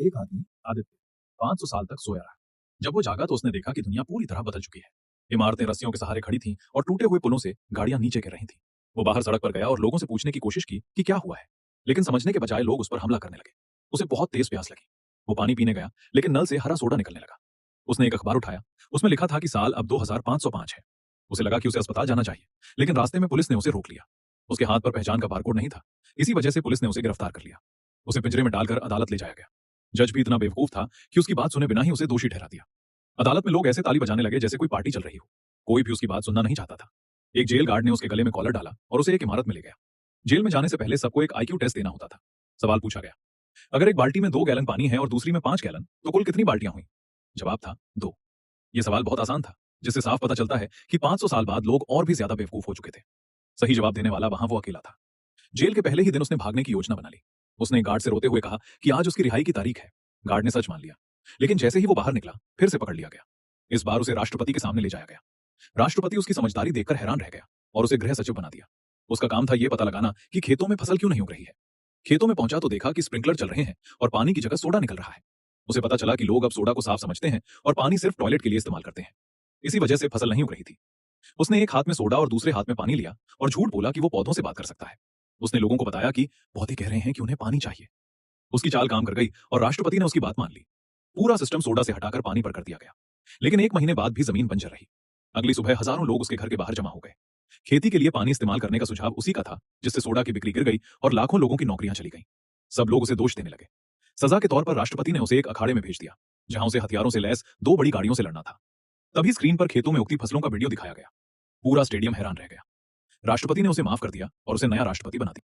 एक आदमी, आदित्य, 500 साल तक सोया रहा। जब वो जागा तो उसने देखा कि दुनिया पूरी तरह बदल चुकी है। इमारतें रस्सियों के सहारे खड़ी थीं और टूटे हुए पुलों से गाड़ियां नीचे गिर रही थीं। वो बाहर सड़क पर गया और लोगों से पूछने की कोशिश की कि क्या हुआ है, लेकिन समझने के बजाय लोग उस पर हमला करने लगे। उसे बहुत तेज प्यास लगी। वो पानी पीने गया, लेकिन नल से हरा सोडा निकलने लगा। उसने एक अखबार उठाया। उसमें लिखा था कि साल अब 2505 है। उसे लगा कि उसे अस्पताल जाना चाहिए, लेकिन रास्ते में पुलिस ने उसे रोक लिया। उसके हाथ पर पहचान का बारकोड नहीं था। इसी वजह से पुलिस ने उसे गिरफ्तार कर लिया। उसे पिंजरे में डालकर अदालत ले जाया गया। जज भी इतना बेवकूफ था कि उसकी बात सुने बिना ही उसे दोषी ठहरा दिया। अदालत में लोग ऐसे ताली बजाने लगे जैसे कोई पार्टी चल रही हो। कोई भी उसकी बात सुनना नहीं चाहता था। एक जेल गार्ड ने उसके गले में कॉलर डाला और उसे एक इमारत में ले गया। जेल में जाने से पहले सबको एक आईक्यू टेस्ट देना होता था। सवाल पूछा गया, अगर एक बाल्टी में 2 गैलन पानी है और दूसरी में 5 गैलन, तो कुल कितनी बाल्टियां हुई? जवाब था 2। यह सवाल बहुत आसान था, जिससे साफ पता चलता है कि 500 साल बाद लोग और भी ज्यादा बेवकूफ हो चुके थे। सही जवाब देने वाला वहां वो अकेला था। जेल के पहले ही दिन उसने भागने की योजना बना ली। उसने एक गार्ड से रोते हुए कहा कि आज उसकी रिहाई की तारीख है। गार्ड ने सच मान लिया, लेकिन जैसे ही वो बाहर निकला फिर से पकड़ लिया गया। इस बार उसे राष्ट्रपति के सामने ले जाया गया। राष्ट्रपति उसकी समझदारी देखकर हैरान रह गया और उसे गृह सचिव बना दिया। उसका काम था यह पता लगाना कि खेतों में फसल क्यों नहीं उग रही है। खेतों में पहुंचा तो देखा कि स्प्रिंकलर चल रहे हैं और पानी की जगह सोडा निकल रहा है। उसे पता चला कि लोग अब सोडा को साफ समझते हैं और पानी सिर्फ टॉयलेट के लिए इस्तेमाल करते हैं। इसी वजह से फसल नहीं उग रही थी। उसने एक हाथ में सोडा और दूसरे हाथ में पानी लिया और झूठ बोला कि वो पौधों से बात कर सकता है। उसने लोगों को बताया कि पौधे कह रहे हैं कि उन्हें पानी चाहिए। उसकी चाल काम कर गई और राष्ट्रपति ने उसकी बात मान ली। पूरा सिस्टम सोडा से हटाकर पानी पर कर दिया गया। लेकिन 1 महीने बाद भी जमीन बंजर रही। अगली सुबह हजारों लोग उसके घर के बाहर जमा हो गए। खेती के लिए पानी इस्तेमाल करने का सुझाव उसी का था, जिससे सोडा की बिक्री गिर गई और लाखों लोगों की नौकरियां चली गईं। सब लोग उसे दोष देने लगे। सजा के तौर पर राष्ट्रपति ने उसे एक अखाड़े में भेज दिया, जहां उसे हथियारों से लैस 2 बड़ी गाड़ियों से लड़ना था। तभी स्क्रीन पर खेतों में उगती फसलों का वीडियो दिखाया गया। पूरा स्टेडियम हैरान रह गया। राष्ट्रपति ने उसे माफ कर दिया और उसे नया राष्ट्रपति बना दिया।